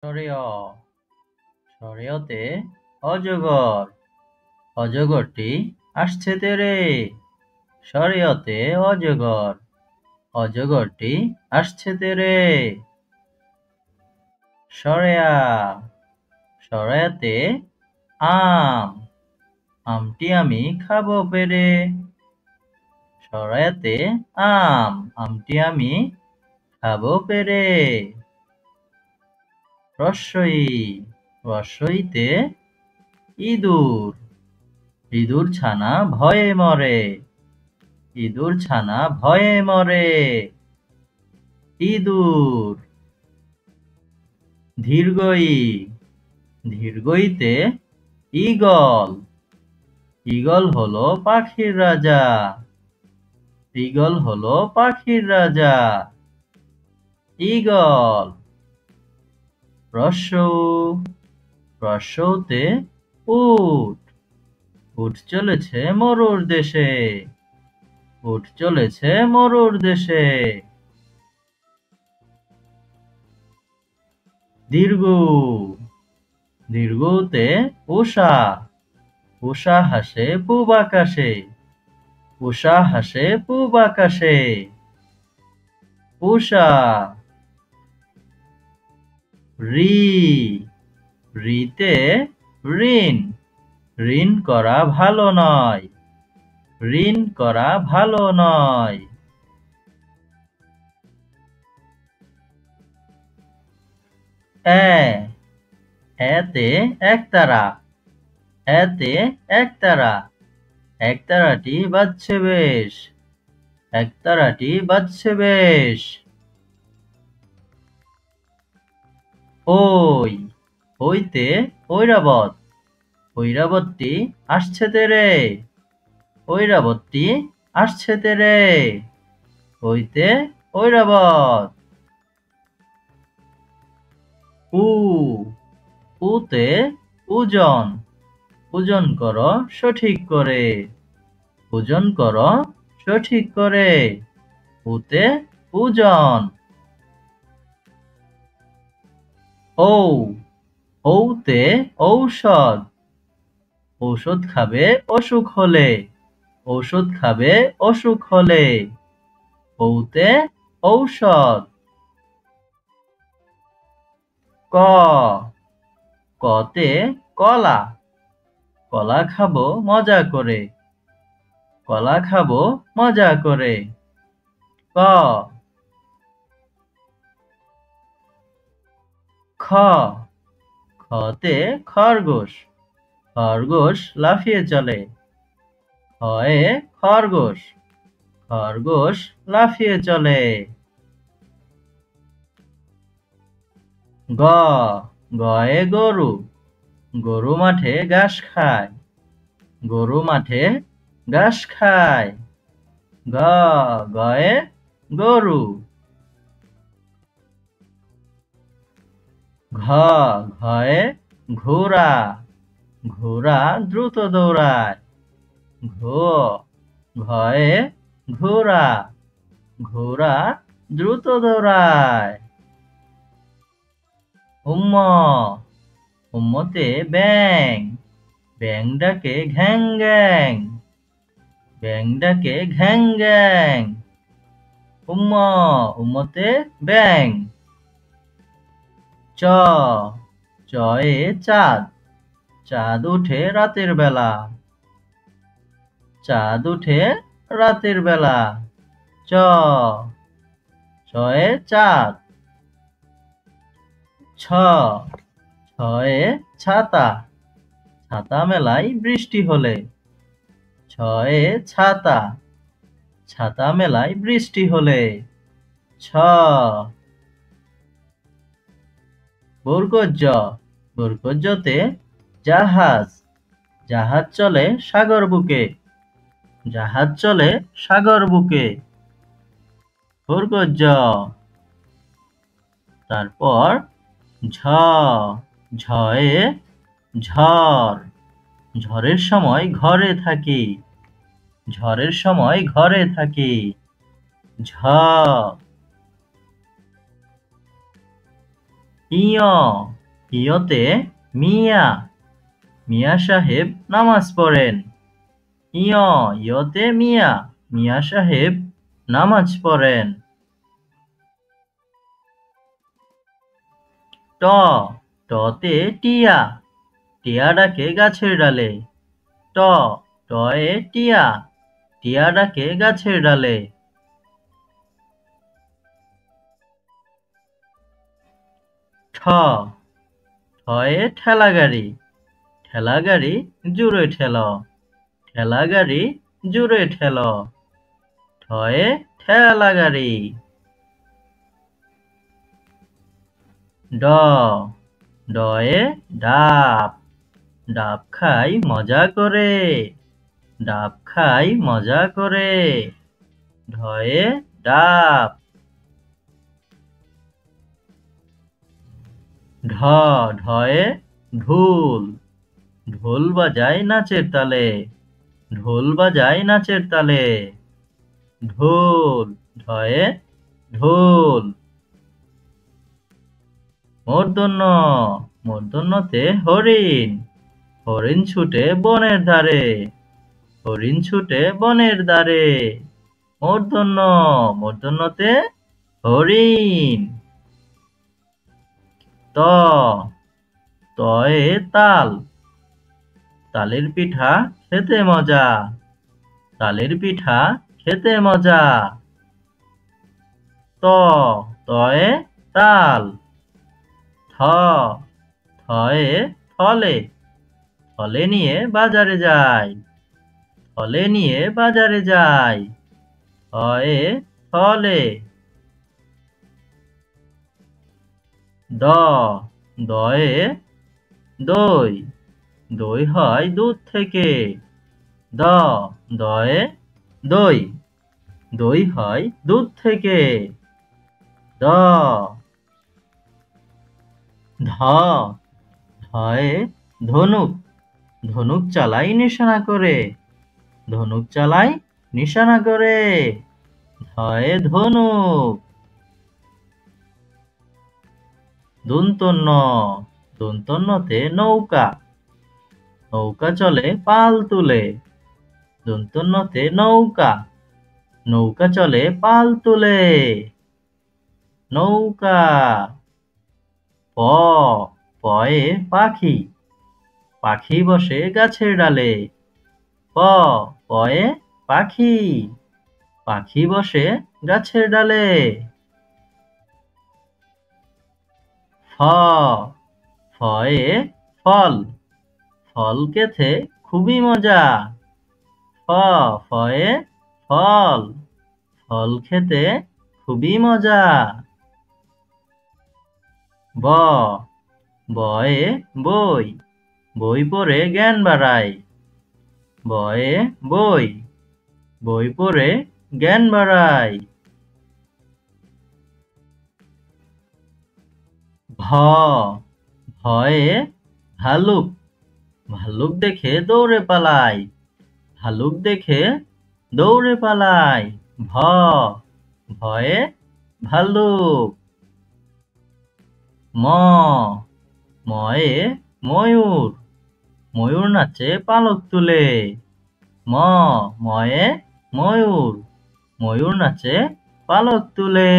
সরেয় সরেয়তে অজগর অজগরটি আসছে তেরে। সরেয়তে অজগর অজগরটি আসছে তেরে। সরেয়া সরেয়াতে আম আমটি আমি খাবো পেরে। সরেয়াতে আমটি আমি খাবো পেরে। রস্বই রস্বইতে ইঁদুর ইঁদুর ছানা ভয়ে মরে। ইঁদুর ছানা ভয়ে মরে। ইঁদুর। দীর্ঘই দীর্ঘইতে ঈগল ঈগল হলো পাখির রাজা। ঈগল হলো পাখির রাজা। ঈগল। রস্যৌ রস্যৌতে উট উট চলেছে মরুর দেশে। উট চলেছে মরুর দেশে। দীর্ঘ দীর্ঘতে উষা উষা হাসে পূব আকাশে। উষা হাসে পূব আকাশে। উষা। রি রিতে ঋণ ঋণ করা ভালো নয়। ঋণ করা ভালো নয়। এতে একতারা এতে একতারা একতারাটি বাজছে বেশ। একতারাটি বাজছে বেশ। ওই ওইতে ঐরাবত ঐরাবতটি আসছে তেরে। ঐরাবতটি আসছে তেরে। ওইতে ঐরাবত। উ উতে ওজন ওজন করো সঠিক করে। ওজন করো সঠিক করে। উতে ওজন। ঔ ঔতে ঔষধ ঔষধ খাবে অসুখ হলে। ঔষধ খাবে অসুখ হলে। ঔতে ঔষধ। ক কতে কলা কলা খাবো মজা করে। কলা খাবো মজা করে। ক খ খতে খরগোশ খরগোশ লাফিয়ে চলে। খয়ে খরগোশ খরগোশ লাফিয়ে চলে। গ গয়ে গরু গরু মাঠে ঘাস খায়। গরু মাঠে ঘাস খায়। গ গয়ে গরু। ঘ ঘয়ে ঘোড়া ঘোড়া দ্রুত দৌড়ায়। ঘো ঘয়ে ঘোড়া ঘোড়া দ্রুত দৌড়ায়। উম্ম উম্মতে ব্যাঙ ব্যাঙ ডাকে ঘ্যাং ঘ্যাং ব্যাঙ ডাকে ঘ্যাং ঘ্যাং। উম্ম উম্মতে ব্যাঙ। চ চয়ে চাঁদ চাঁদ উঠে রাতের বেলা। চাঁদ উঠে রাতের বেলা। চ ছয়ে চাঁদ। ছ ছয়ে ছাতা ছাতা মেলায় বৃষ্টি হলে। ছয়ে ছাতা ছাতা মেলায় বৃষ্টি হলে। ছ বর্গজ বর্গজতে জাহাজ জাহাজ চলে সাগর বুকে। জাহাজ চলে সাগর বুকে। বর্গজ। তারপর ঝ ঝয়ে ঝড় ঝড়ের সময় ঘরে থাকি। ঝড়ের সময় ঘরে থাকি। ঝ ইয়, ইয়তে মিয়া, মিয়া সাহেব নামাজ পড়েন। ইয়, ইয়তে মিয়া, মিয়া সাহেব নামাজ পড়েন। ট, টতে টিয়া, টিয়া ডাকে গাছের ডালে। ট, টয়ে টিয়া, টিয়া ডাকে গাছের ডালে। ঠ, ঠয়ে ঠেলা গাড়ি, ঠেলা গাড়ি জুড়ে ঠেল, ঠেলা গাড়ি জুড়ে ঠেল। ঠয়ে ঠেলা গাড়ি। ড, ডয়ে ডাব, ডাব খাই মজা করে, ডাব খাই মজা করে। ঢয়ে ডাব। ঢ, ঢয়ে ঢোল, ঢোল বাজায় নাচের তালে, ঢোল বাজায় নাচের তালে। ঢোল, ঢয়ে ঢোল। মূর্ধন্য, মূর্ধন্যতে হরিণ, হরিণ ছুটে বনের ধারে, হরিণ ছুটে বনের ধারে। মূর্ধন্য, মূর্ধন্যতে হরিণ। ত, তয়ে তাল, তালের পিঠা খেতে মজা, তালের পিঠা খেতে মজা। ত, তয়ে তাল। থ, থয়ে থলে, থলে নিয়ে বাজারে যায়, থলে নিয়ে বাজারে যায়। থয়ে থলে। দ, দয়ে দই, দই হয় দুধ থেকে। দ, দয়ে দই, দই হয় দুধ থেকে। দ, ধ, ধয়ে ধনুক, ধনুক চালাই নিশানা করে, ধনুক চালাই নিশানা করে। ধয়ে ধনুক। দন্তন্য, দন্তন্যতে নৌকা, নৌকা চলে পাল তুলে, দন্তন্যতে নৌকা, নৌকা চলে পাল তুলে। নৌকা। প, পয়ে পাখি, পাখি বসে গাছের ডালে। প, পয়ে পাখি, পাখি বসে গাছের ডালে। ফ, ফয়ে ফল, ফল খেতে খুবই মজা। ফ, ফয়ে ফল, ফল খেতে খুবই মজা। ব, বয়ে বই, বই পড়ে জ্ঞান বাড়ায়। বয়ে বই, বই পড়ে জ্ঞান বাড়ায়। ভ, ভয়ে ভালুক, ভালুক দেখে দৌড়ে পালায়, ভালুক দেখে দৌড়ে পালায়। ভ, ভয়ে ভালুক। ম, ময়ে ময়ূর, ময়ূর নাচে পালক তুলে। ম, ময়ে ময়ূর, ময়ূর নাচে পালক তুলে।